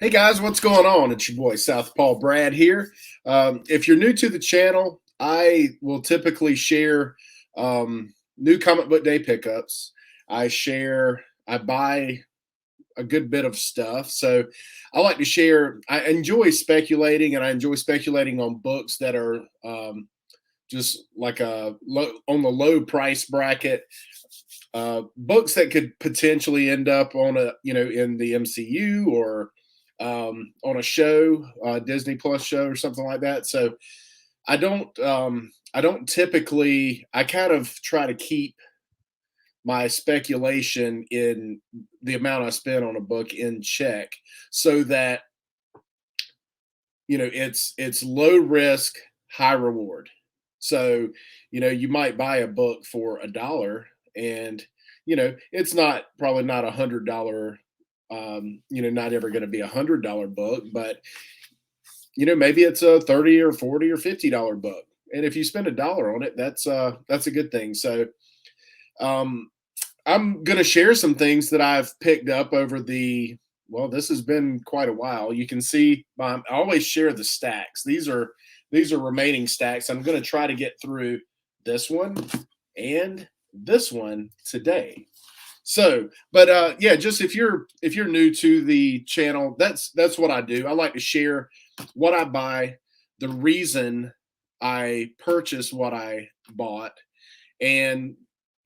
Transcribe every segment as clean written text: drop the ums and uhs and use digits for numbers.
Hey guys, what's going on? It's your boy Southpaw Brad here. If you're new to the channel, I will typically share new comic book day pickups. I buy a good bit of stuff. So I like to share. I enjoy speculating, and I enjoy speculating on books that are just like on the low price bracket. Books that could potentially end up on in the MCU or on a show, Disney Plus show or something like that. So I don't typically. I kind of try to keep my speculation in the amount I spend on a book in check, so that it's low risk, high reward. So you might buy a book for $1, and it's probably not $100. Not ever going to be $100 book, but maybe it's a 30 or 40 or $50 book. And if you spend $1 on it, that's a good thing. So I'm going to share some things that I've picked up over this has been quite a while. You can see I always share the stacks. These are remaining stacks. I'm going to try to get through this one and this one today. So, but yeah, just if you're new to the channel, that's what I do. I like to share what I buy, the reason I purchased what I bought, and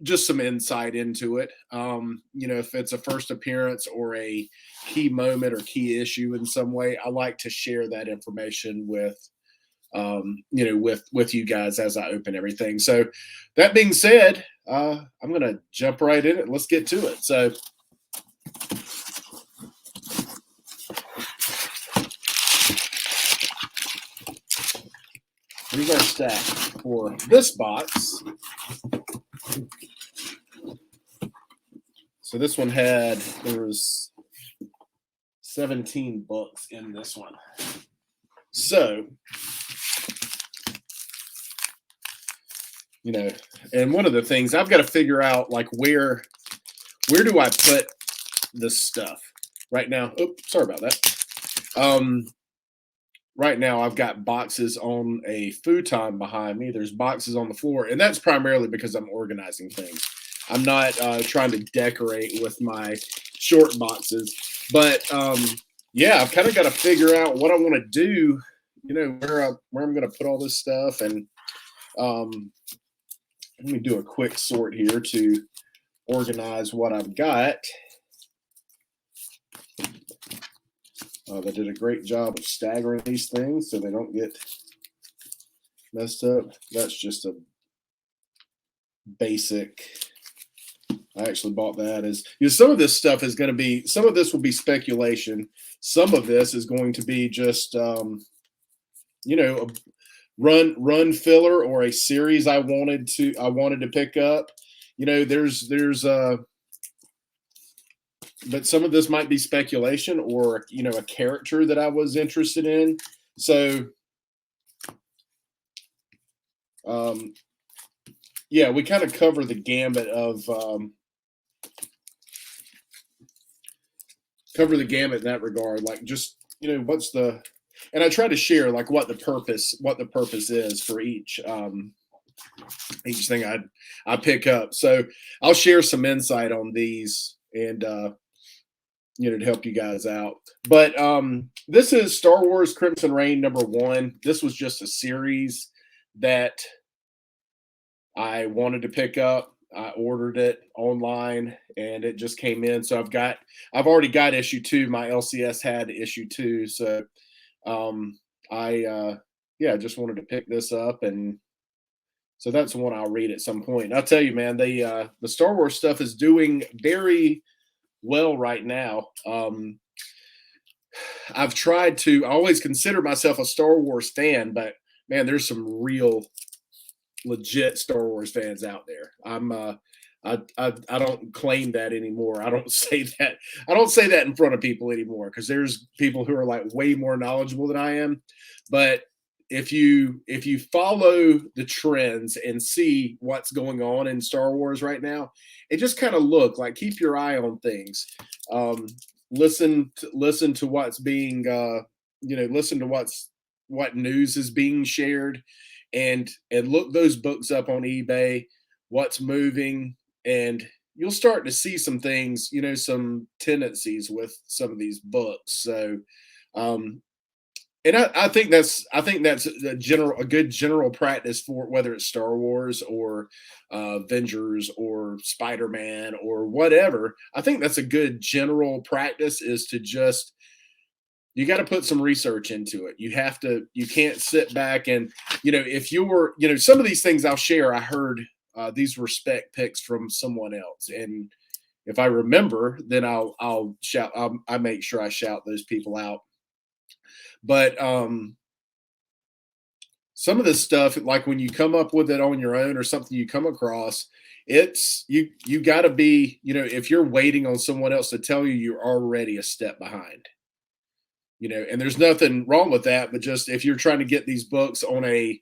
just some insight into it. If it's a first appearance or a key moment or key issue in some way, I like to share that information with with you guys as I open everything. So that being said, I'm going to jump right in it. Let's get to it. So here's our stack for this box. So this one there was 17 books in this one. So, and one of the things I've got to figure out, like, where do I put this stuff right now? Oops, sorry about that. Right now I've got boxes on a futon behind me. There's boxes on the floor, and that's primarily because I'm organizing things. I'm not trying to decorate with my short boxes, but yeah, I've kind of got to figure out what I want to do, where I'm going to put all this stuff. And let me do a quick sort here to organize what I've got. They did a great job of staggering these things so they don't get messed up. That's just a basic. I actually bought that as some of this stuff is going to be, some of this will be speculation. Some of this is going to be just, a run filler or a series I wanted to pick up. But some of this might be speculation or, a character that I was interested in. So, yeah, we kind of cover the gambit of, in that regard. Like, just, and I try to share like what the purpose is for each thing I pick up. So I'll share some insight on these and, to help you guys out. But this is Star Wars Crimson Reign #1. This was just a series that I wanted to pick up. I ordered it online and it just came in. So I've already got issue 2. My LCS had issue 2. So I just wanted to pick this up, and so that's the one I'll read at some point. And I'll tell you, man, the Star Wars stuff is doing very well right now. I always consider myself a Star Wars fan, but man, there's some real legit Star Wars fans out there. I don't claim that anymore. I don't say that in front of people anymore, because there's people who are like way more knowledgeable than I am. But if you follow the trends and see what's going on in Star Wars right now, it just kind of keep your eye on things. listen to what's being listen to what news is being shared, and look those books up on eBay, what's moving, and you'll start to see some things, some tendencies with some of these books. So um and I think that's a good general practice for whether it's Star Wars or Avengers or Spider-Man or whatever. I think that's a good general practice, is to just, you got to put some research into it. You can't sit back and, if you're, some of these things I'll share, I heard these were spec picks from someone else. And if I remember, then I make sure I shout those people out. But some of this stuff, like when you come up with it on your own or something you come across, it's you got to be, if you're waiting on someone else to tell you, you're already a step behind. And there's nothing wrong with that, but just if you're trying to get these books on a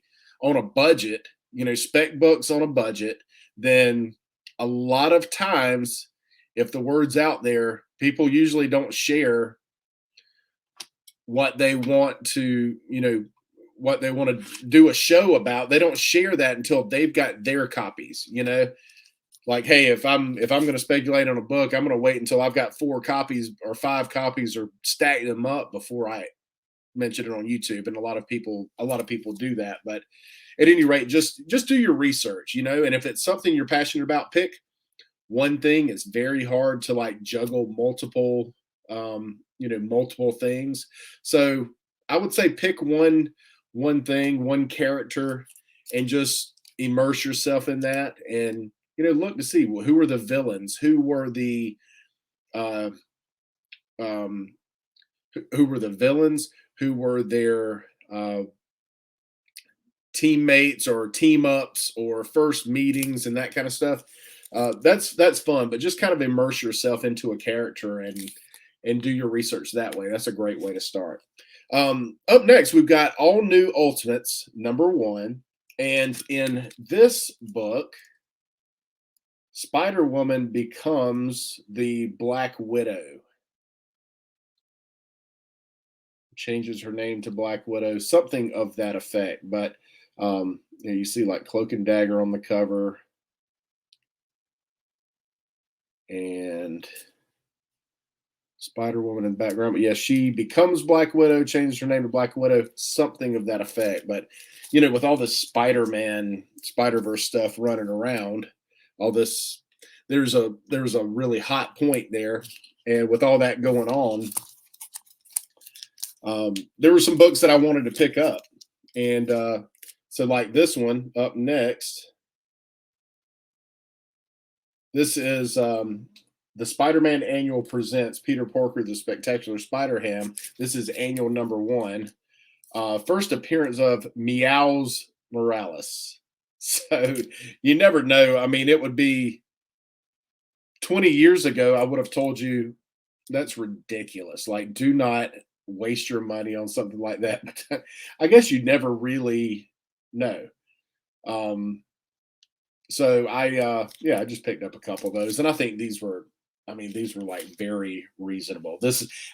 budget, spec books on a budget, then a lot of times, if the word's out there, people usually don't share what they want to, what they want to do a show about. They don't share that until they've got their copies, like, hey, if I'm going to speculate on a book, I'm going to wait until I've got 4 copies or 5 copies or stack them up before I mention it on YouTube. And a lot of people do that. But at any rate, just do your research, and if it's something you're passionate about, pick one thing. It's very hard to like juggle multiple things. So I would say pick one thing, one character, and just immerse yourself in that. And look to see who were the villains, who were the uh, um, who were the villains, who were their teammates or team ups or first meetings and that kind of stuff. That's fun, but just kind of immerse yourself into a character and do your research that way. That's a great way to start. Up next, we've got All New Ultimates #1, and in this book, Spider-Woman becomes the Black Widow. Changes her name to Black Widow, something of that effect. But you see like Cloak and Dagger on the cover, and Spider-Woman in the background. But yeah, she becomes Black Widow, changes her name to Black Widow, something of that effect. But with all this Spider-Man, Spider-Verse stuff running around, all this, there's a really hot point there, and with all that going on, there were some books that I wanted to pick up, and so like this one up next. This is the Spider-Man Annual presents Peter Porker, the Spectacular Spider-Ham. This is annual #1. First appearance of Meows Morales. So you never know. I mean, it would be 20 years ago, I would have told you that's ridiculous. Like, do not waste your money on something like that. But I guess you never really know. So I just picked up a couple of those, and I think these were like very reasonable.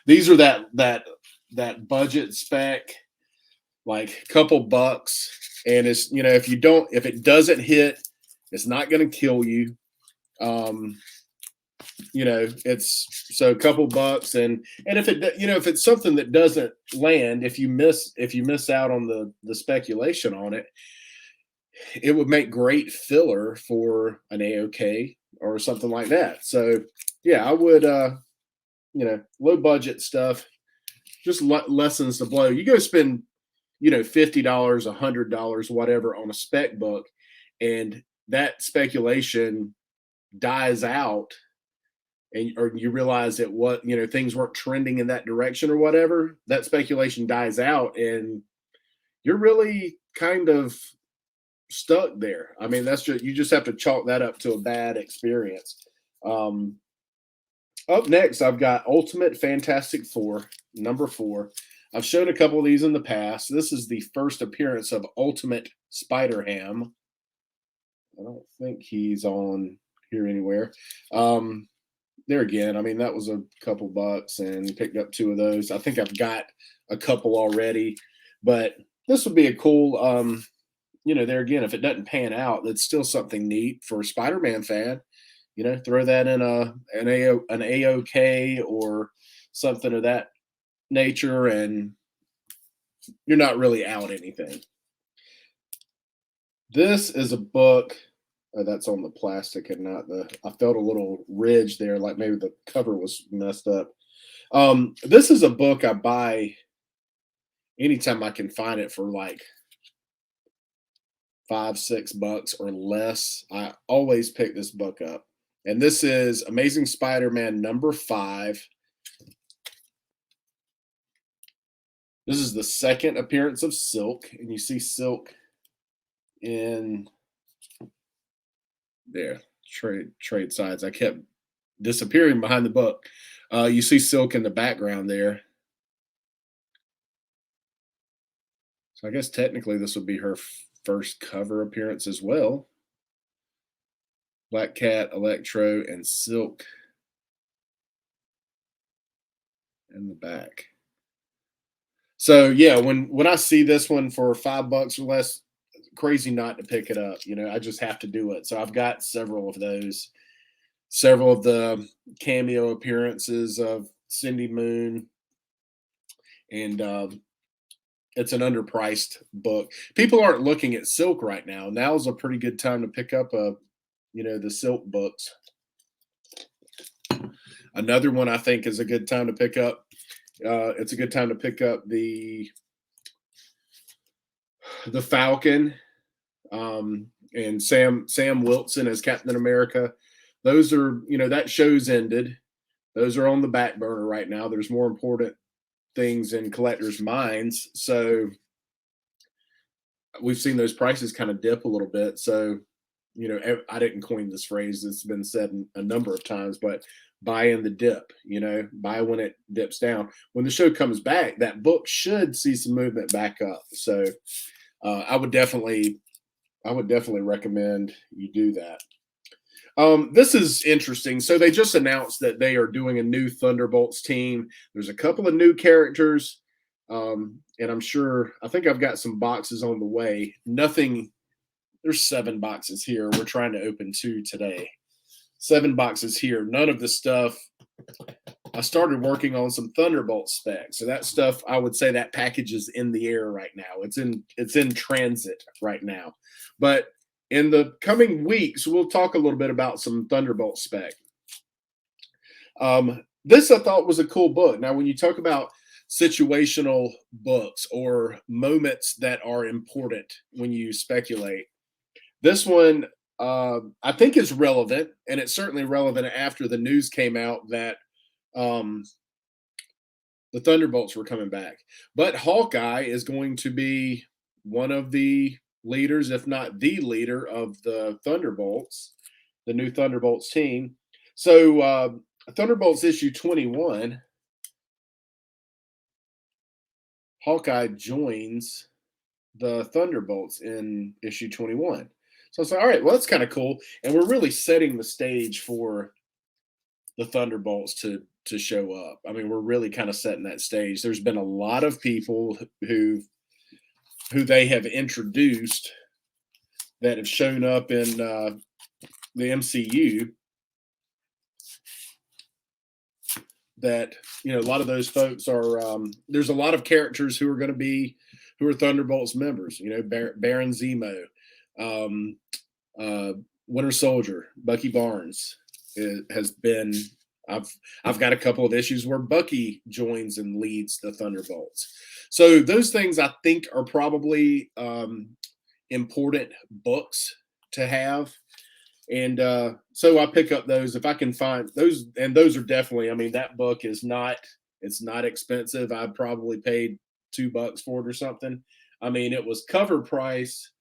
These are that budget spec, like couple bucks, and it's, if it doesn't hit, it's not going to kill you. It's so a couple bucks, and if if it's something that doesn't land, if you miss out on the speculation on it, it would make great filler for an AOK or something like that. So yeah, I would low budget stuff, just lessens the blow. You go spend $50, $100, whatever on a spec book, and that speculation dies out, or you realize that things weren't trending in that direction or whatever, that speculation dies out, and you're really kind of stuck there. I mean, you just have to chalk that up to a bad experience. Up next, I've got Ultimate Fantastic Four #4. I've shown a couple of these in the past. This is the first appearance of Ultimate Spider-Ham. I don't think he's on here anywhere. there again, I mean, that was a couple bucks and picked up two of those. I think I've got a couple already, but this would be a cool, there again, if it doesn't pan out, that's still something neat for a Spider-Man fan. Throw that in an AOK or something of that nature, and you're not really out anything. This is a book that's on the plastic and not the. I felt a little ridge there, like maybe the cover was messed up. This is a book I buy anytime I can find it for like $5-6 or less. I always pick this book up, and this is Amazing Spider-Man #5. This is the second appearance of Silk, and you see Silk in there. Trade sides. I kept disappearing behind the book. You see Silk in the background there. So I guess technically this would be her first cover appearance as well. Black Cat, Electro, and Silk in the back. So yeah, when I see this one for $5 or less, crazy not to pick it up. I just have to do it. So I've got several of those, several of the cameo appearances of Cindy Moon, and it's an underpriced book. People aren't looking at Silk right now. Now's a pretty good time to pick up the Silk books. Another one I think is a good time to pick up. It's a good time to pick up the Falcon, and Sam Wilson as Captain America. Those are, that show's ended. Those are on the back burner right now. There's more important things in collectors' minds. So we've seen those prices kind of dip a little bit. So, I didn't coin this phrase. It's been said a number of times, but buy in the dip, buy when it dips down. When the show comes back, that book should see some movement back up. So I would definitely recommend you do that. This is interesting. So they just announced that they are doing a new Thunderbolts team. There's a couple of new characters, and I think I've got some boxes on the way. There's 7 boxes here. We're trying to open 2 today. 7 boxes here. None of the stuff. I started working on some Thunderbolt specs. So that stuff, I would say that package is in the air right now. It's in transit right now. But in the coming weeks, we'll talk a little bit about some Thunderbolt spec. This I thought was a cool book. Now, when you talk about situational books or moments that are important when you speculate, this one I think is relevant, and it's certainly relevant after the news came out that the Thunderbolts were coming back. But Hawkeye is going to be one of the leaders, if not the leader, of the Thunderbolts, the new Thunderbolts team. So Thunderbolts issue 21, Hawkeye joins the Thunderbolts in issue 21. So it's like, all right, well, that's kind of cool. And we're really setting the stage for the Thunderbolts to show up. I mean, we're really kind of setting that stage. There's been a lot of people who they have introduced that have shown up in the MCU that, a lot of those folks are, there's a lot of characters who are Thunderbolts members, Baron Zemo, Winter Soldier, Bucky Barnes has been. I've got a couple of issues where Bucky joins and leads the Thunderbolts. So those things I think are probably important books to have. And so I pick up those if I can find those. And those are definitely, I mean, that book it's not expensive. I probably paid $2 for it or something. I mean, it was cover price.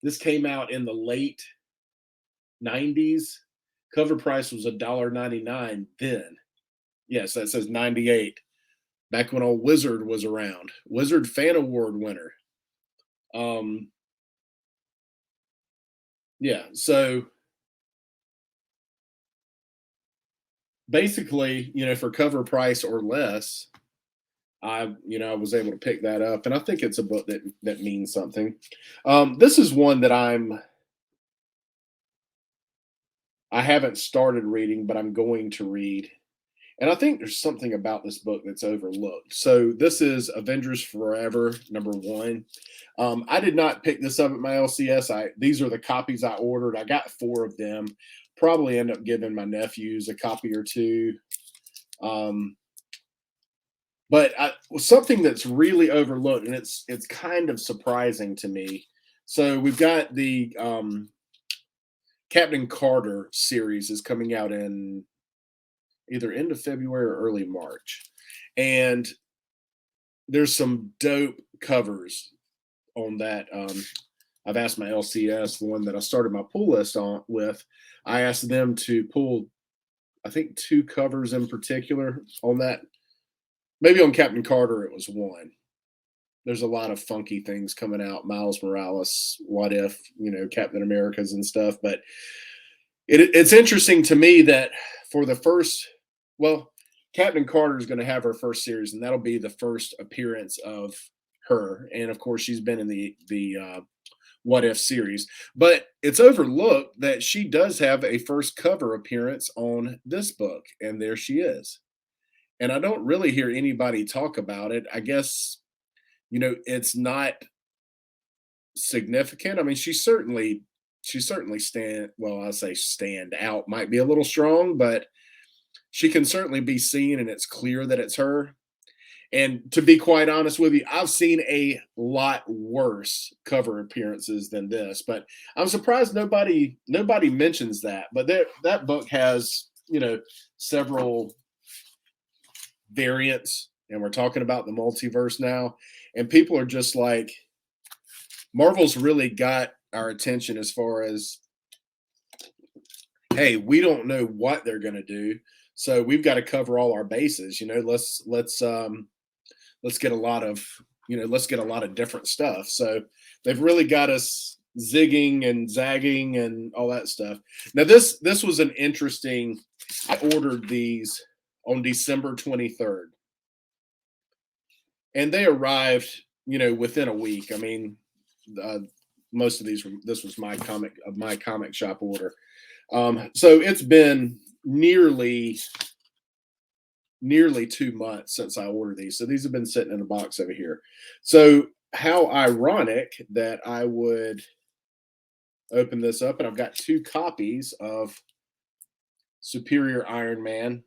This came out in the late 90s. Cover price was $1.99 then. Yes, that says 98. Back when old Wizard was around. Wizard Fan Award winner. Yeah, so basically, for cover price or less, I was able to pick that up, and I think it's a book that means something. This is one that I haven't started reading, but I'm going to read. And I think there's something about this book that's overlooked. So this is Avengers Forever, #1. I did not pick this up at my LCS. These are the copies I ordered. I got 4 of them. Probably end up giving my nephews a copy or two. But something that's really overlooked, and it's kind of surprising to me. So we've got the Captain Carter series is coming out in either end of February or early March. And there's some dope covers on that. I've asked my LCS, the one that I started my pull list on with, I asked them to pull, I think, 2 covers in particular on that. Maybe on Captain Carter, it was 1. There's a lot of funky things coming out. Miles Morales, What If, Captain America's and stuff. But it's interesting to me that for the first, Captain Carter is going to have her first series, and that'll be the first appearance of her. And of course, she's been in the What If series. But it's overlooked that she does have a first cover appearance on this book, and there she is. And I don't really hear anybody talk about it. I guess, it's not significant. I mean, she certainly stand out might be a little strong, but she can certainly be seen, and it's clear that it's her. And to be quite honest with you, I've seen a lot worse cover appearances than this, but I'm surprised nobody mentions that. But that book has, several variants, and we're talking about the multiverse now, and people are just like, Marvel's really got our attention as far as, hey, we don't know what they're going to do, so we've got to cover all our bases. Let's get a lot of different stuff. So they've really got us zigging and zagging and all that stuff. Now this was an interesting. I ordered these on December 23rd, and they arrived, within a week. I mean, most of these. This was my comic shop order. So it's been nearly 2 months since I ordered these. So these have been sitting in a box over here. So how ironic that I would open this up, and I've got 2 copies of Superior Iron Man.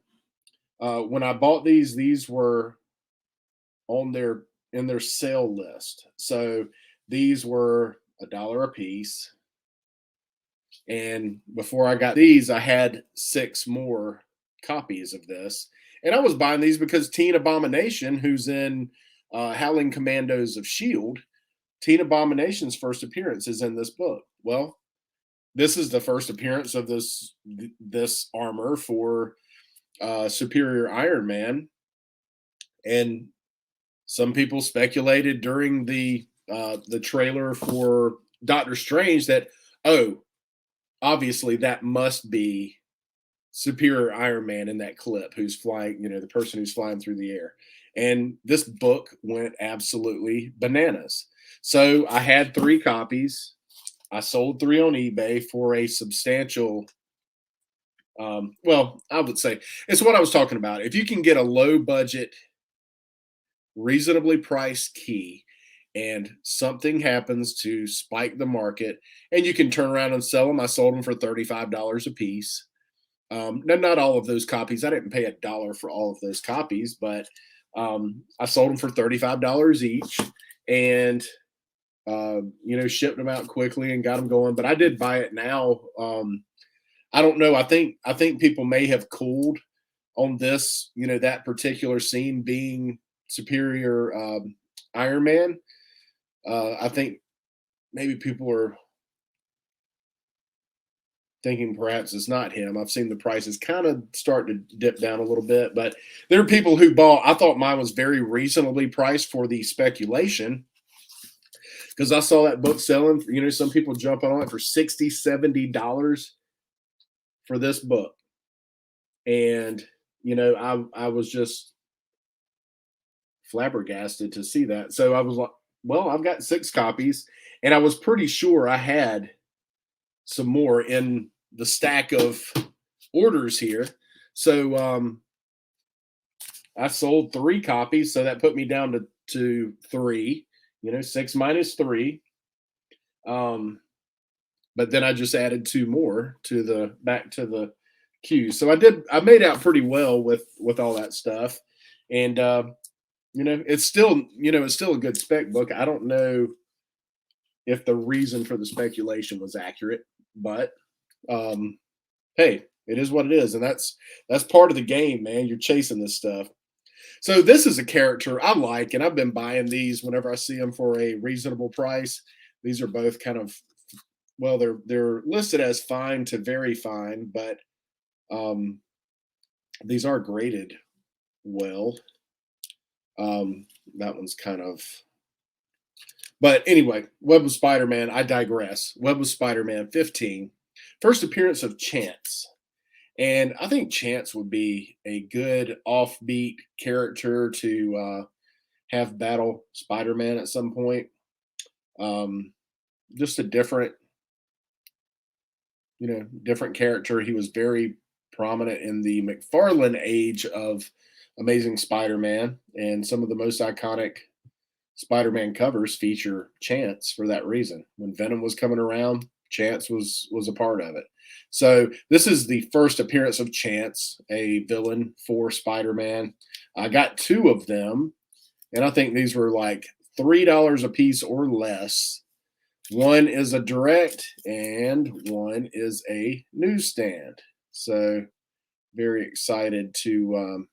When I bought these were in their sale list. So these were $1 a piece. And before I got these, I had 6 more copies of this. And I was buying these because Teen Abomination, who's in Howling Commandos of S.H.I.E.L.D., Teen Abomination's first appearance is in this book. Well, this is the first appearance of this armor for Superior Iron Man. And some people speculated during the trailer for Doctor Strange that, obviously that must be Superior Iron Man in that clip, who's flying, the person who's flying through the air. And this book went absolutely bananas. So I had 3 copies. I sold 3 on eBay for a substantial, I would say it's what I was talking about. If you can get a low budget, reasonably priced key, and something happens to spike the market, and you can turn around and sell them. I sold them for $35 a piece. Now, not all of those copies. I didn't pay $1 for all of those copies, but I sold them for $35 each, and shipped them out quickly and got them going. But I did buy it now. I don't know. I think people may have cooled on this. That particular scene being Superior Iron Man. I think maybe people are thinking perhaps it's not him. I've seen the prices kind of start to dip down a little bit, but there are people who bought. I thought mine was very reasonably priced for the speculation, because I saw that book selling. Some people jumping on it for $60, $70 for this book, and I was just flabbergasted to see that. So I was like, well, I've got 6 copies, and I was pretty sure I had some more in the stack of orders here. So I sold 3 copies, so that put me down to 3. 6 minus 3. But then I just added 2 more to the back to the queue. So I made out pretty well with all that stuff. And it's still a good spec book. I don't know if the reason for the speculation was accurate, but hey, it is what it is, and that's part of the game, man. You're chasing this stuff. So this is a character I like, and I've been buying these whenever I see them for a reasonable price. These are both kind of, well, they're listed as fine to very fine, but these are graded well. That one's kind of, but anyway, Web of Spider-Man, I digress. Web of Spider-Man 15, first appearance of Chance. And I think Chance would be a good offbeat character to have battle Spider-Man at some point. Just a different character. He was very prominent in the McFarlane age of Amazing Spider-Man, and some of the most iconic Spider-Man covers feature Chance for that reason. When Venom was coming around, Chance was a part of it. So this is the first appearance of Chance, a villain for Spider-Man. I got 2 of them, and I think these were like $3 a piece or less. One is a direct, and one is a newsstand. So very excited to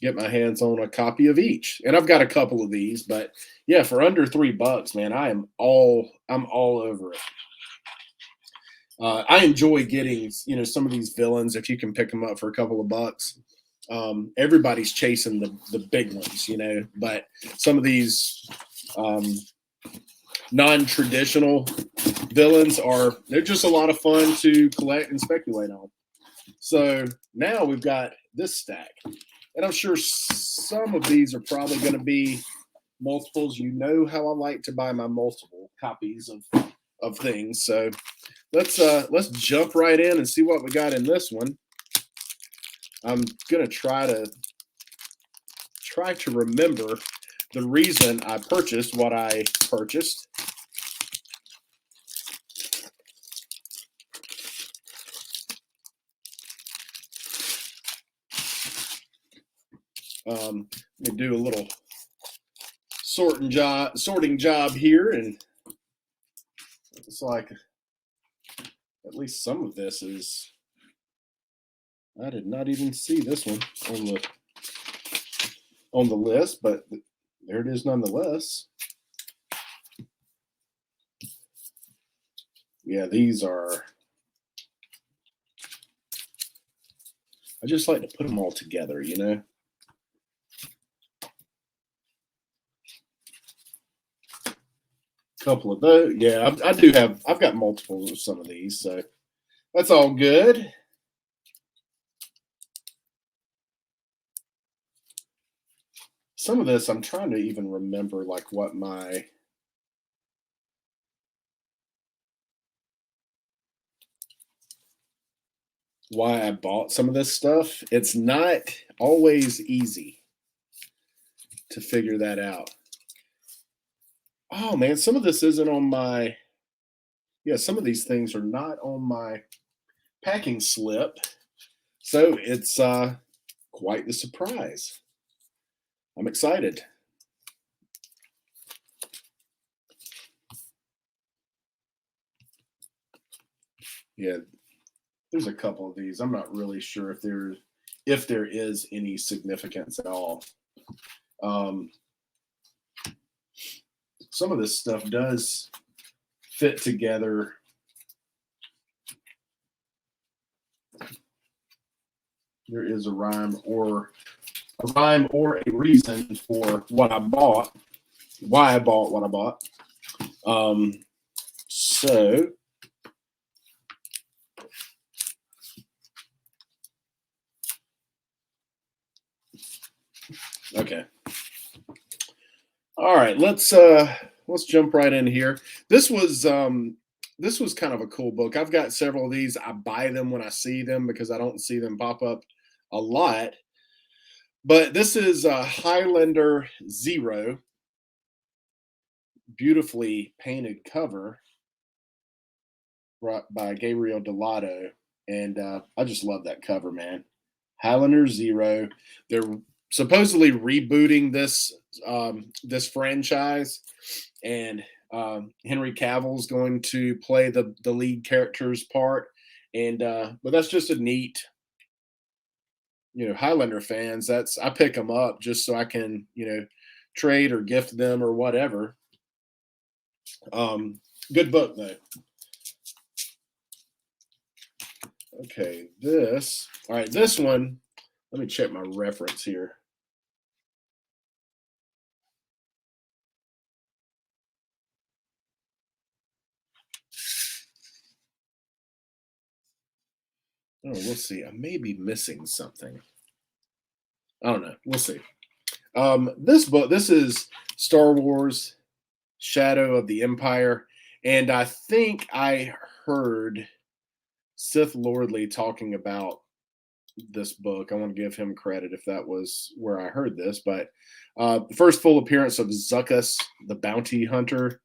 get my hands on a copy of each. And I've got a couple of these, but yeah, for under $3, man, I'm all over it. I enjoy getting, some of these villains if you can pick them up for a couple of bucks. Everybody's chasing the big ones, but some of these non-traditional villains they're just a lot of fun to collect and speculate on. So now we've got this stack, and I'm sure some of these are probably going to be multiples. How I like to buy my multiple copies of things. So let's jump right in and see what we got in this one. I'm gonna try to remember the reason I purchased what I purchased. Let me do a little sorting job here, and it's like at least some of this is. I did not even see this one on the list, but there it is nonetheless. Yeah, these are. I just like to put them all together, Couple of those. Yeah, I do have. I've got multiples of some of these, so that's all good. Some of this, I'm trying to even remember, like why I bought some of this stuff. It's not always easy to figure that out. Oh man, some of this isn't on my. Yeah, some of these things are not on my packing slip, so it's quite the surprise. I'm excited. Yeah, there's a couple of these. I'm not really sure if there is any significance at all. Some of this stuff does fit together. There is a rhyme or a reason for what I bought, why I bought what I bought. So Okay. All right, let's jump right in here. This was kind of a cool book. I've got several of these. I buy them when I see them because I don't see them pop up a lot. But this is Highlander Zero, beautifully painted cover brought by Gabriel Delato, and I just love that cover, man. Highlander Zero. They're supposedly rebooting this franchise, and Henry Cavill's going to play the lead character's part, and but that's just a neat, Highlander fans. That's I pick them up just so I can trade or gift them or whatever. Good book though. Okay, all right, this one, let me check my reference here. Oh, we'll see. I may be missing something. I don't know. We'll see. This book, this is Star Wars Shadow of the Empire. And I think I heard Sith Lordley talking about this book. I want to give him credit if that was where I heard this. But the first full appearance of Zuckuss, the bounty hunter.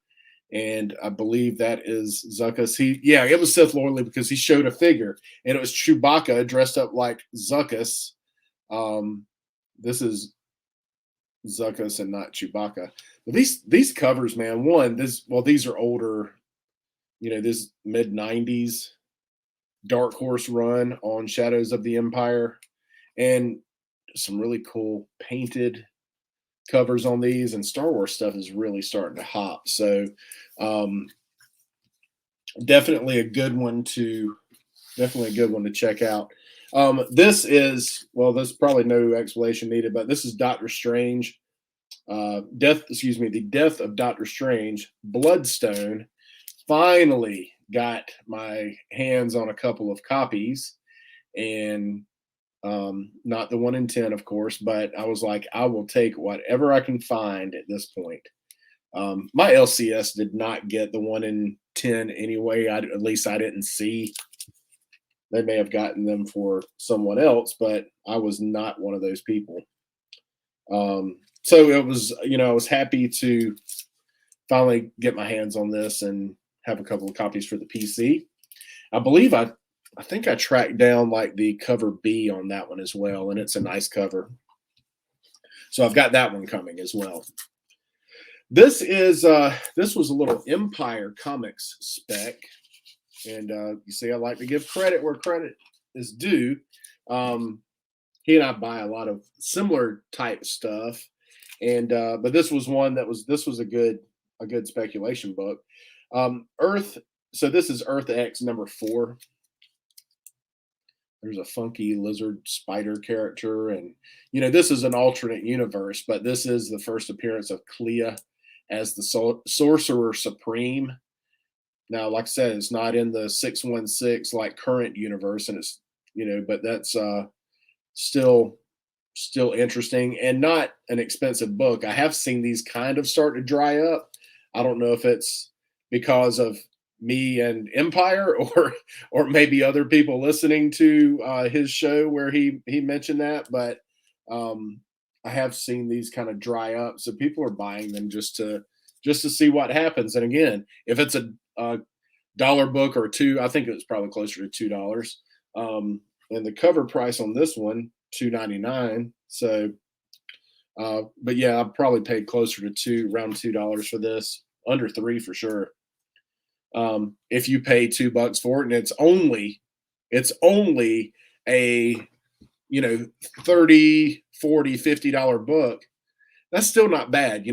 And I believe that is Zuckuss. It was Sith Lordley because he showed a figure, and it was Chewbacca dressed up like Zuckuss. This is Zuckuss and not Chewbacca. But these covers, man. These are older. This mid '90s Dark Horse run on Shadows of the Empire, and some really cool painted covers on these, and Star Wars stuff is really starting to hop. So definitely a good one to check out. There's probably no explanation needed, but this is Doctor Strange, the death of Doctor Strange, Bloodstone. Finally got my hands on a couple of copies, and not the 1 in 10, of course, but I was like, I will take whatever I can find at this point. My LCS did not get the 1 in 10 anyway. At least I didn't see. They may have gotten them for someone else, but I was not one of those people. So it was, I was happy to finally get my hands on this and have a couple of copies for the PC. I believe I think I tracked down like the cover B on that one as well, and it's a nice cover. So I've got that one coming as well. This was a little Empire Comics spec, and you see, I like to give credit where credit is due. He and I buy a lot of similar type stuff, and but this was one this was a good speculation book. Earth. So this is Earth X number 4. There's a funky lizard spider character, and this is an alternate universe, but this is the first appearance of Clea as the Sorcerer Supreme. Now, like I said, it's not in the 616 like current universe, and it's but that's still interesting and not an expensive book. I have seen these kind of start to dry up. I don't know if it's because of me and Empire, or maybe other people listening to his show where he mentioned that, but I have seen these kind of dry up, so people are buying them just to see what happens. And again, if it's a dollar book or two, I think it was probably closer to $2. And the cover price on this one, $2.99. So but yeah, I probably paid closer to around $2 for this, under $3 for sure. If you pay $2 for it, and it's only a 30, 40, $50 book, that's still not bad.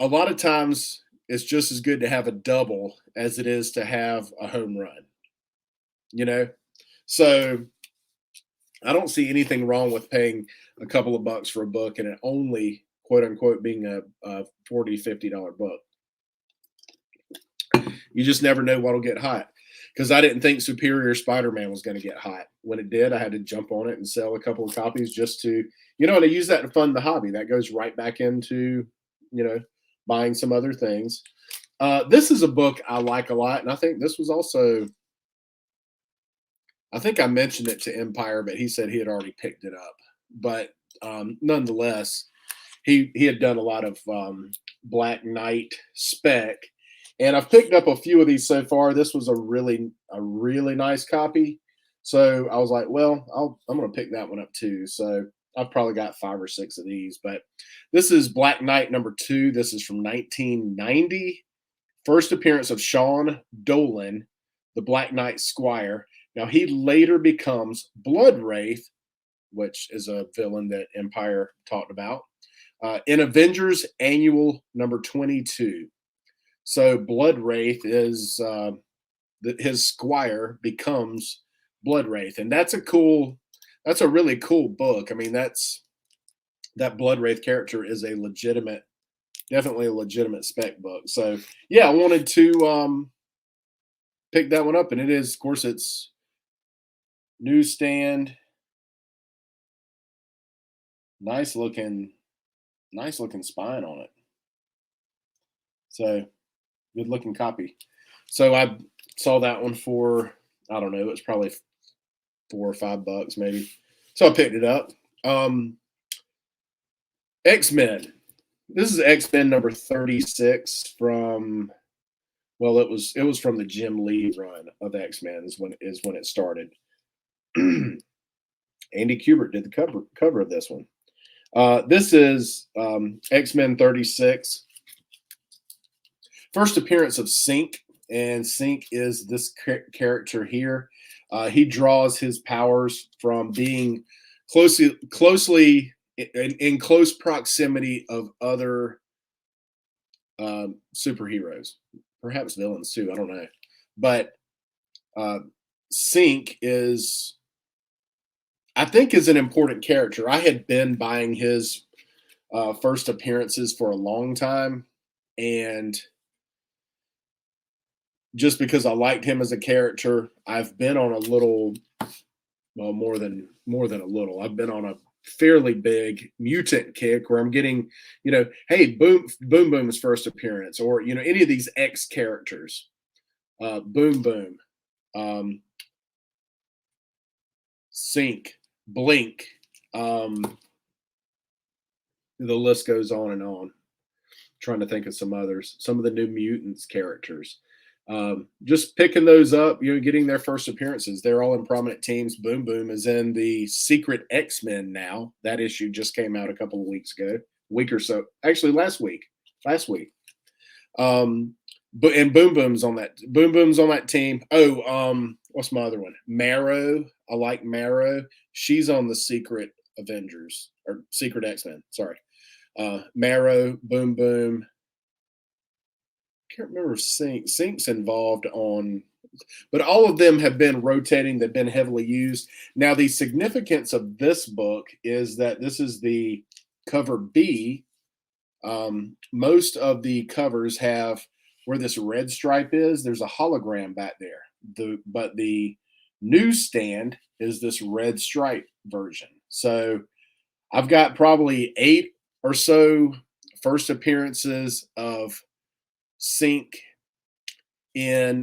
A lot of times it's just as good to have a double as it is to have a home run. So I don't see anything wrong with paying a couple of bucks for a book and it only, quote unquote, being a $40, $50 book. You just never know what'll get hot. because I didn't think Superior Spider-Man was going to get hot. When it did, I had to jump on it and sell a couple of copies just to, and I use that to fund the hobby. That goes right back into, buying some other things. This is a book I like a lot, and I think this was also, I think I mentioned it to Empire, but he said he had already picked it up. But nonetheless, he had done a lot of Black Knight spec, and I've picked up a few of these so far. This was a really nice copy, so I was like, well, I'm going to pick that one up too. So I've probably got 5 or 6 of these, but this is Black Knight #2. This is from 1990. First appearance of Sean Dolan, the Black Knight Squire. Now he later becomes Blood Wraith, which is a villain that Empire talked about, in Avengers Annual #22. So Blood Wraith is his squire becomes Blood Wraith, and that's a really cool book. I mean, that Blood Wraith character is definitely a legitimate spec book. So yeah, I wanted to pick that one up, and it is, of course, it's newsstand. Nice looking spine on it. So good looking copy. So I saw that one for, I don't know, it's probably $4 or $5 maybe. So I picked it up. X-Men. This is X-Men #36 from, well, it was from the Jim Lee run of X-Men is when it started. Andy Kubert did the cover of this one. This is X-Men 36. First appearance of Sync, and Sync is this character here. He draws his powers from being closely in close proximity of other superheroes, perhaps villains too. I don't know, but Sync is, I think, is an important character. I had been buying his first appearances for a long time, and just because I liked him as a character, I've been on a little, well, more than a little. I've been on a fairly big mutant kick where I'm getting, hey, Boom's first appearance, or any of these X characters, Boom, Sync, Blink, the list goes on and on. Trying to think of some others, some of the New Mutants characters. Just picking those up, getting their first appearances. They're all in prominent teams. Boom is in the Secret X-Men now. That issue just came out a couple of weeks ago, week or so. Actually, last week. But and Boom's on that team. Oh, what's my other one? Marrow. I like Marrow. She's on the Secret Avengers or Secret X-Men. Sorry. Marrow, Boom. Can't remember if Sync's involved on, but all of them have been rotating. They've been heavily used. Now, the significance of this book is that this is the cover B. Most of the covers have where this red stripe is. There's a hologram back there. But the newsstand is this red stripe version. So I've got probably 8 or so first appearances of Sync in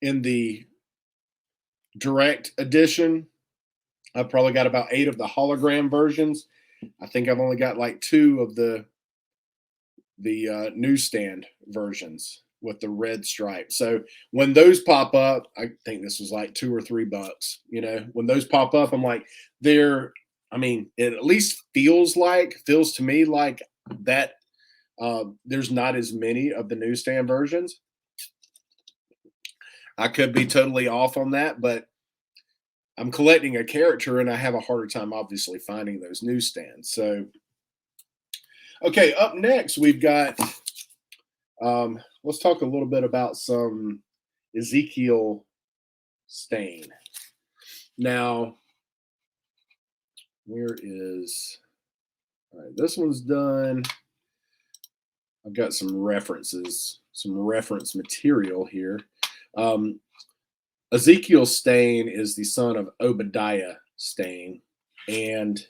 the direct edition. I've probably got about 8 of the hologram versions. I think I've only got like 2 of the newsstand versions with the red stripe. So when those pop up, I think this was like $2 or $3. When those pop up, I'm like, it at least feels to me like that. There's not as many of the newsstand versions. I could be totally off on that, but I'm collecting a character and I have a harder time obviously finding those newsstands. So, okay, up next we've got, let's talk a little bit about some Ezekiel Stain. Now, all right, this one's done. I've got some reference material here. Um, Ezekiel Stane is the son of Obadiah Stane, and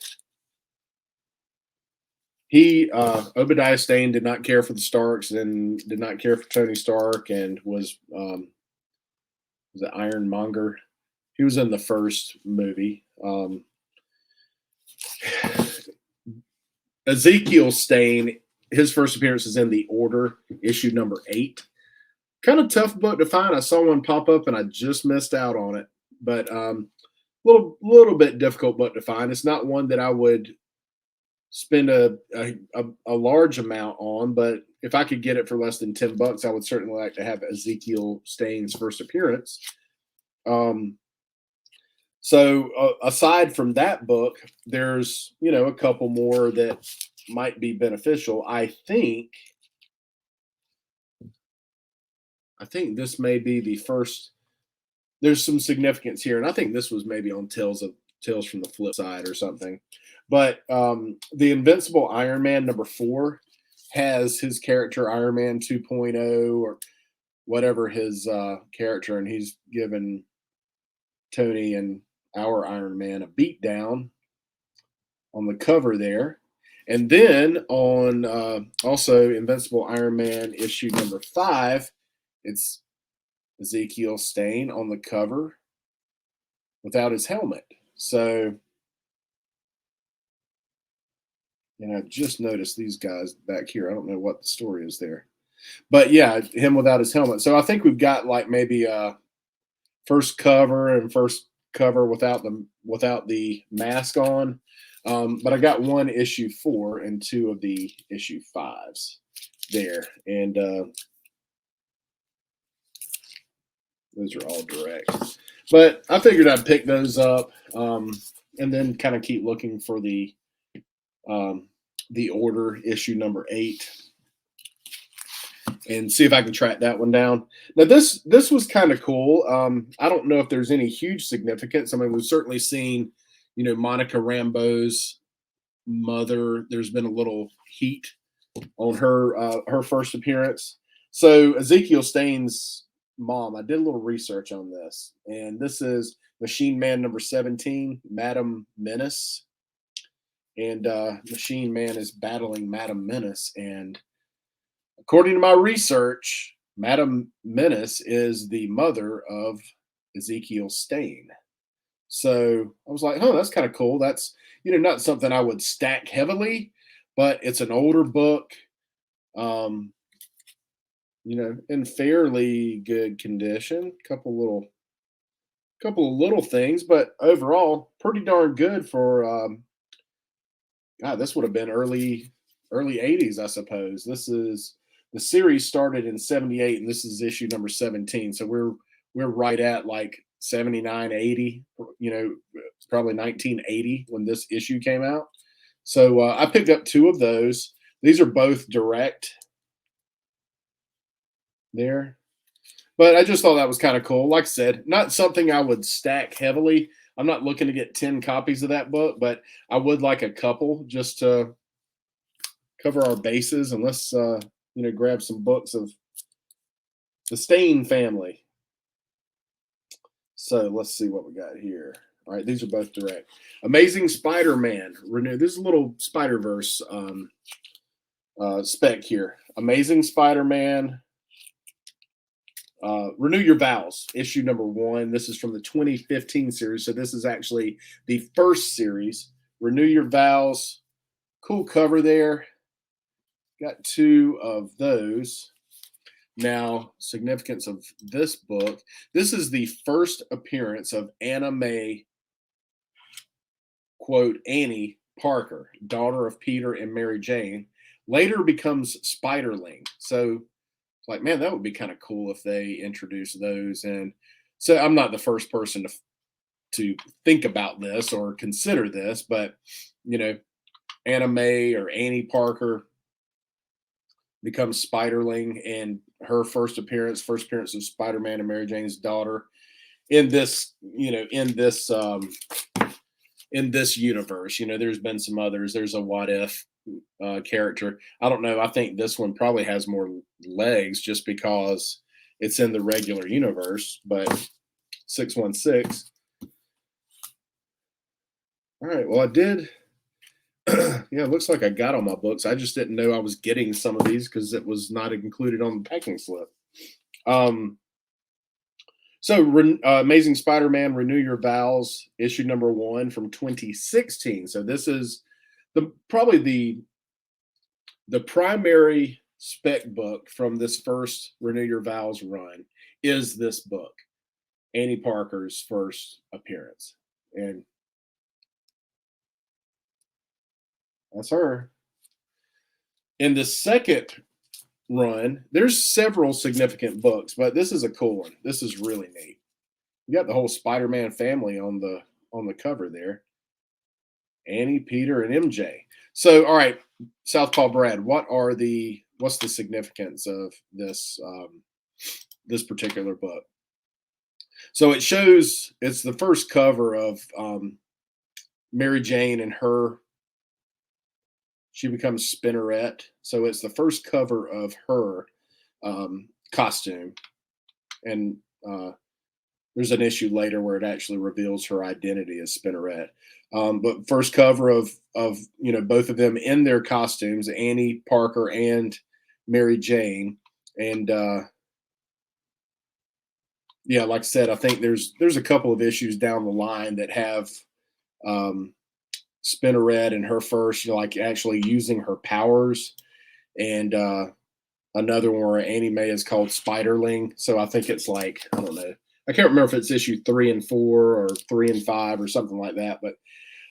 Obadiah Stane did not care for the Starks and did not care for Tony Stark, and was it Ironmonger? He was in the first movie. Ezekiel Stane, his first appearance is in The Order, issue number 8. Kind of tough book to find. I saw one pop up and I just missed out on it, but little bit difficult book to find. It's not one that I would spend a large amount on, but if I could get it for less than $10, I would certainly like to have Ezekiel Stane's first appearance. So aside from that book, there's a couple more that might be beneficial. I think this may be the first. There's some significance here, and I think this was maybe on Tales from the Flip Side or something. But the Invincible Iron Man number 4 has his character Iron Man 2.0 or whatever his character, and he's given Tony and our Iron Man a beat down on the cover there. And then on also Invincible Iron Man issue number 5, it's Ezekiel Stane on the cover without his helmet. So, I've just noticed these guys back here. I don't know what the story is there. But yeah, him without his helmet. So I think we've got like maybe a first cover and first cover without the mask on. But I got one issue 4 and 2 of the issue 5s there. And those are all direct. But I figured I'd pick those up and then kind of keep looking for the Order issue number 8 and see if I can track that one down. Now this was kind of cool. I don't know if there's any huge significance. I mean, we've certainly seen, Monica Rambeau's mother. There's been a little heat on her first appearance. So Ezekiel Stane's mom, I did a little research on this, and this is Machine Man number 17, Madam Menace. And Machine Man is battling Madam Menace. And according to my research, Madam Menace is the mother of Ezekiel Stane. So I was like, that's kind of cool. That's, not something I would stack heavily, but it's an older book, in fairly good condition. Couple of little things, but overall pretty darn good for, this would have been early 80s, I suppose. The series started in 78 and this is issue number 17. So we're right at like 79, 80, probably 1980 when this issue came out. So I picked up 2 of those. These are both direct there. But I just thought that was kind of cool. Like I said, not something I would stack heavily. I'm not looking to get 10 copies of that book, but I would like a couple just to cover our bases, and let's grab some books of the Stane family. So let's see what we got here. All right, these are both direct. Amazing Spider-Man renewed. This is a little Spider-Verse spec here. Amazing Spider-Man. Renew Your Vows, issue number 1. This is from the 2015 series, so this is actually the first series. Renew Your Vows. Cool cover there. Got 2 of those. Now, significance of this book. This is the first appearance of Anna May, quote, Annie Parker, daughter of Peter and Mary Jane, later becomes Spiderling. So, like, man, that would be kind of cool if they introduce those. And so I'm not the first person to think about this or consider this, but, Anna May or Annie Parker becomes Spiderling, and her first appearance of Spider-Man and Mary Jane's daughter in this, in this universe. There's been some others. There's a What If character. I don't know. I think this one probably has more legs just because, it's in the regular universe, but 616. All right, well, I did. Yeah, it looks like I got all my books. I just didn't know I was getting some of these because it was not included on the packing slip. Amazing Spider-Man: Renew Your Vows, issue number 1 from 2016. So this is probably the primary spec book from this first Renew Your Vows run is this book, Annie Parker's first appearance, and that's her. In the second run, there's several significant books, but this is a cool one. This is really neat. You got the whole Spider-Man family on the cover there. Annie, Peter, and MJ. So, all right, Southpaw Brad, what's the significance of this this particular book? So it shows it's the first cover of Mary Jane and her. She becomes Spinneret. So it's the first cover of her costume, and there's an issue later where it actually reveals her identity as Spinneret. But first cover of both of them in their costumes, Annie Parker and Mary Jane, and yeah, like I said, I think there's a couple of issues down the line that have Spinneret and her first, like actually using her powers, and another one where Annie Mae is called Spiderling. So I think it's like, I don't know. I can't remember if it's issue 3 and 4 or 3 and 5 or something like that. But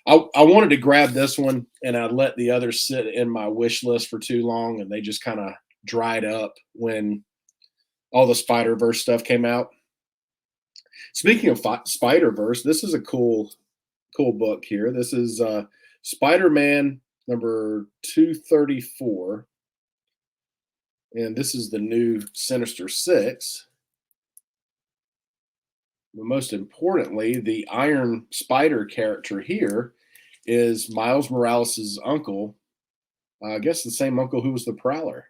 I wanted to grab this one, and I let the others sit in my wish list for too long, and they just kind of dried up when all the Spider-Verse stuff came out. Speaking of Spider-Verse, this is a cool book here. This is Spider-Man number 234. And this is the new Sinister Six. But most importantly, the Iron Spider character here is Miles Morales' uncle. I guess the same uncle who was the Prowler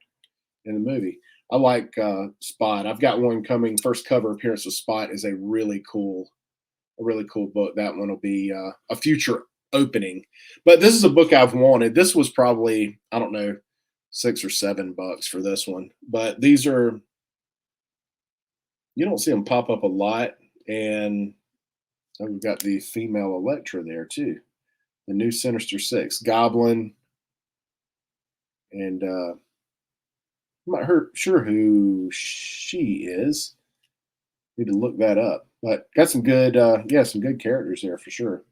in the movie. I like Spot. I've got one coming. First cover appearance of Spot is a really cool book. That one will be a future opening. But this is a book I've wanted. This was probably, I don't know, $6 or $7 for this one. But these are, you don't see them pop up a lot. And we've got the female Elektra there too. The new Sinister Six, Goblin, and I'm not sure who she is. Need to look that up. But got some good, some good characters there for sure.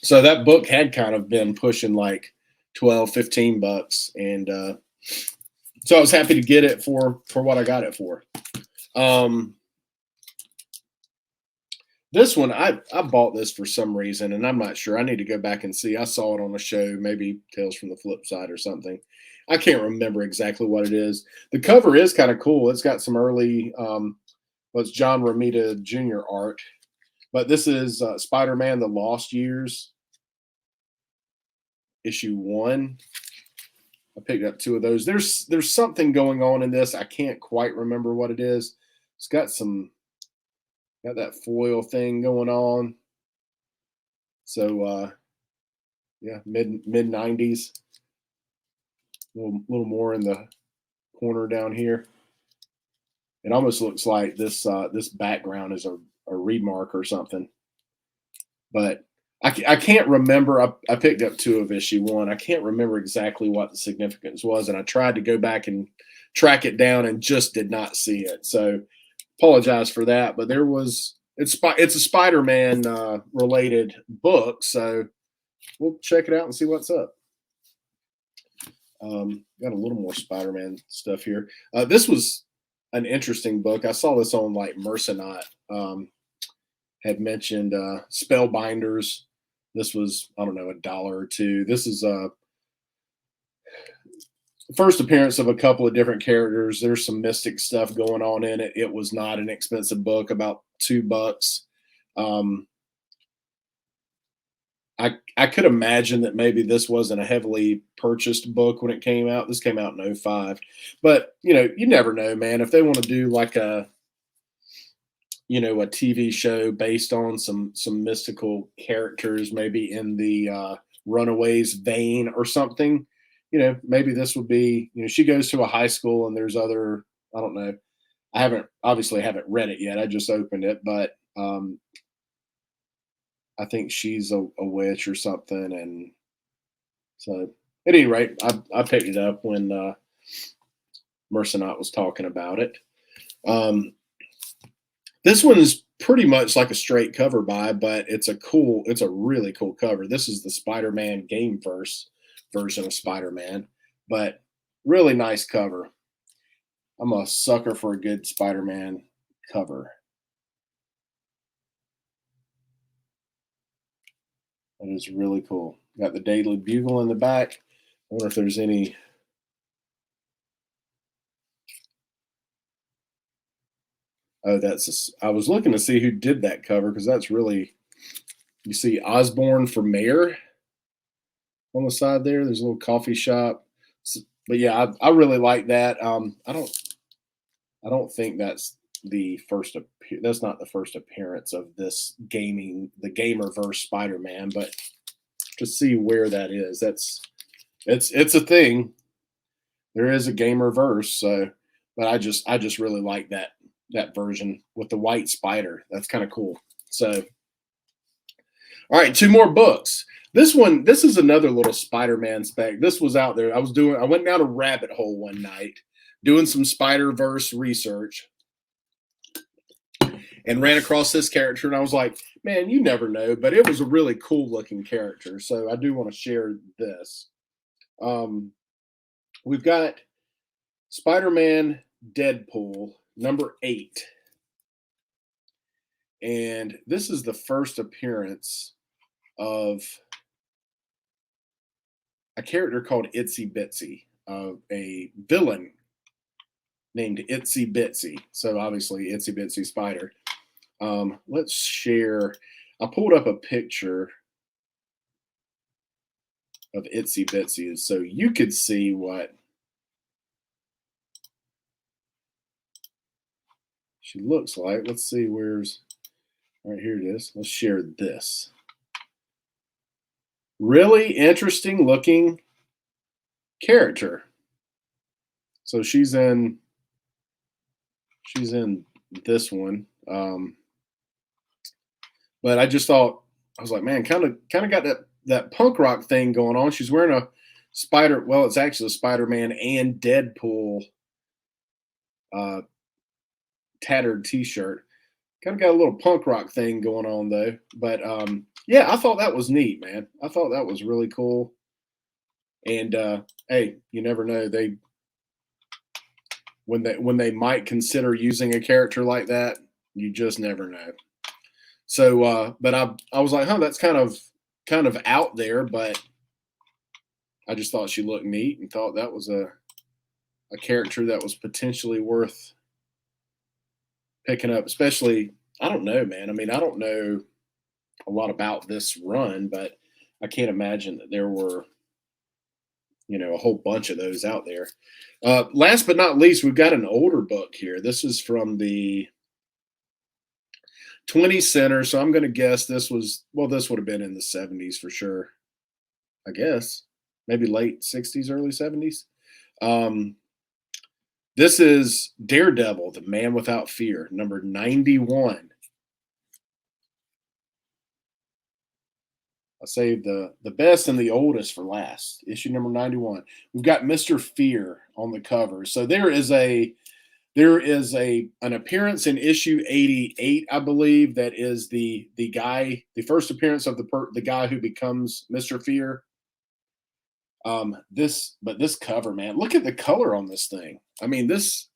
So that book had kind of been pushing like $12-15, and so I was happy to get it for what I got it for. This one, I bought this for some reason, and I'm not sure. I need to go back and see. I saw it on a show, maybe Tales from the Flip Side or something. I can't remember exactly what it is. The cover is kind of cool. It's got some early, what's John Romita Jr. art. But this is Spider-Man: The Lost Years, issue 1. I picked up 2 of those. There's something going on in this. I can't quite remember what it is. It's got that foil thing going on. So yeah, mid 90s. A little more in the corner down here. It almost looks like this background is a remark or something. But I can't remember. I picked up 2 of issue 1. I can't remember exactly what the significance was, and I tried to go back and track it down and just did not see it. So apologize for that. But it's a Spider-Man related book, so we'll check it out and see what's up. Got a little more Spider-Man stuff here. This was an interesting book. I saw this on like Mercenaut. Had mentioned Spellbinders. This was, I don't know, $1 or $2. This is first appearance of a couple of different characters. There's some mystic stuff going on in it. It was not an expensive book, about $2. I could imagine that maybe this wasn't a heavily purchased book when it came out. This came out in '05. But, you never know, man. If they want to do like a TV show based on some mystical characters, maybe in the Runaways vein or something, maybe this would be, she goes to a high school and there's other, I don't know. I haven't read it yet. I just opened it, but I think she's a witch or something. And so, at any rate, I picked it up when Mercenot was talking about it. This one is pretty much like a straight cover buy, but it's a really cool cover. This is the Spider-Man game version of Spider-Man, but really nice cover. I'm a sucker for a good Spider-Man cover. That is really cool. Got the Daily Bugle in the back. I wonder if there's any. Oh, I was looking to see who did that cover because that's really. You see Osborne for mayor on the side there. There's a little coffee shop. But yeah, I really like that. I don't think that's that's not the first appearance of this the Gamerverse Spider-Man, but to see where that is, it's a thing. There is a Gamerverse, so but I just really like that version with the white spider. That's kind of cool. So all right, two more books. This is another little Spider-Man spec. This was out there. I went down a rabbit hole one night doing some Spider-Verse research and ran across this character, and I was like, man, you never know, but it was a really cool looking character. So I do want to share this. We've got Spider-Man Deadpool #8. And this is the first appearance of a character called Itsy Bitsy, a villain named Itsy Bitsy. So obviously Itsy Bitsy Spider. Let's share. I pulled up a picture of Itsy Bitsy so you could see what she looks like. Let's see right here it is. Let's share this. Really interesting looking character. So she's in this one. But I just thought, I was like, man, kind of got that punk rock thing going on. She's wearing a it's actually a Spider-Man and Deadpool tattered t-shirt. Kind of got a little punk rock thing going on though. But yeah, I thought that was neat, man. I thought that was really cool. And hey, you never know. When they might consider using a character like that, you just never know. So, but I was like, that's kind of out there, but I just thought she looked neat and thought that was a character that was potentially worth picking up. Especially, I don't know, man. I mean, I don't know a lot about this run, but I can't imagine that there were, a whole bunch of those out there. Last but not least, we've got an older book here. This is from the 20 center. So I'm going to guess this would have been in the 70s for sure. I guess maybe late 60s, early 70s. This is Daredevil, the Man Without Fear, number 91. I saved the best and the oldest for last. Issue number 91. We've got Mr. Fear on the cover. So there is an appearance in issue 88, I believe, that is the first appearance of the guy who becomes Mr. Fear. This cover, man, look at the color on this thing. I mean, this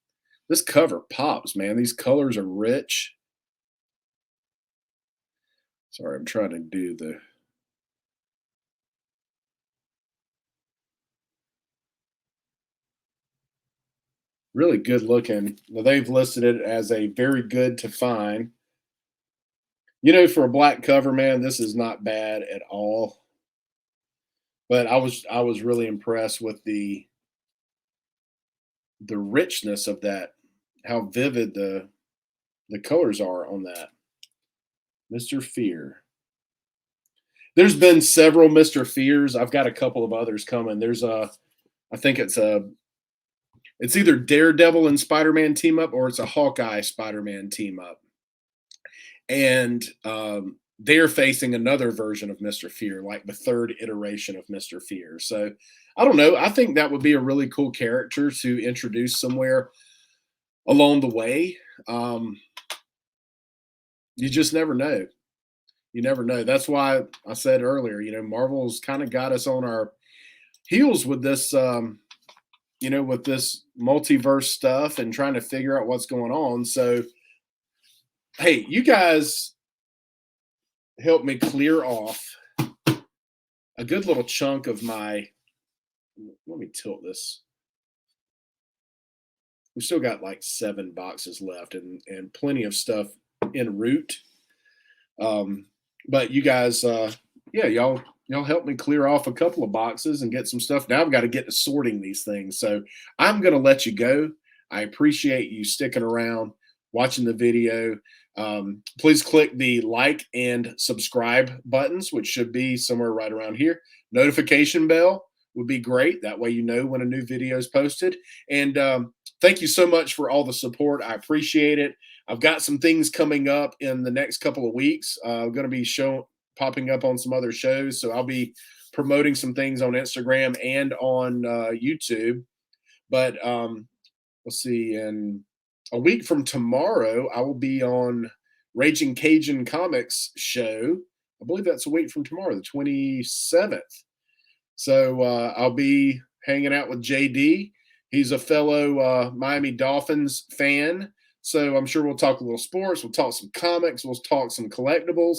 cover pops, man. These colors are rich. Sorry, I'm trying to do the really good looking. Now, they've listed it as a very good to fine. For a black cover, man, this is not bad at all. But I was really impressed with the richness of that, how vivid the colors are on that. Mr. Fear. There's been several Mr. Fears. I've got a couple of others coming. I think it's either Daredevil and Spider-Man team up, or it's a Hawkeye Spider-Man team up. And they're facing another version of Mr. Fear, like the third iteration of Mr. Fear. So I don't know. I think that would be a really cool character to introduce somewhere along the way. You just never know. You never know. That's why I said earlier, Marvel's kind of got us on our heels with this, with this multiverse stuff and trying to figure out what's going on. So, hey, you guys help me clear off a good little chunk of my. Let me tilt this. We still got like 7 boxes left and plenty of stuff en route. But you guys, y'all help me clear off a couple of boxes and get some stuff. Now I've got to get to sorting these things. So I'm going to let you go. I appreciate you sticking around, watching the video. Please click the like and subscribe buttons, which should be somewhere right around here. Notification bell would be great. That way you know when a new video is posted. And thank you so much for all the support. I appreciate it. I've got some things coming up in the next couple of weeks. I'm going to be popping up on some other shows. So I'll be promoting some things on Instagram and on YouTube. But let's see, in a week from tomorrow, I will be on Raging Cajun Comics show. I believe that's a week from tomorrow, the 27th. So I'll be hanging out with JD. He's a fellow Miami Dolphins fan. So I'm sure we'll talk a little sports. We'll talk some comics. We'll talk some collectibles.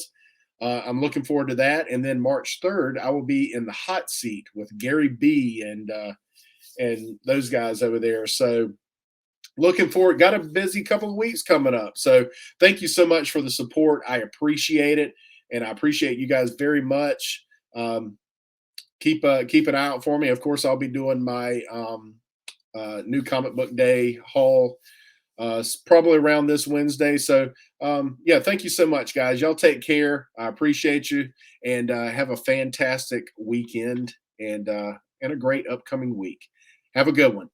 I'm looking forward to that. And then March 3rd, I will be in the hot seat with Gary B and those guys over there. So looking forward. Got a busy couple of weeks coming up. So thank you so much for the support. I appreciate it. And I appreciate you guys very much. Keep an eye out for me. Of course, I'll be doing my new comic book day haul probably around this Wednesday. So thank you so much, guys. Y'all take care. I appreciate you, and have a fantastic weekend and a great upcoming week. Have a good one.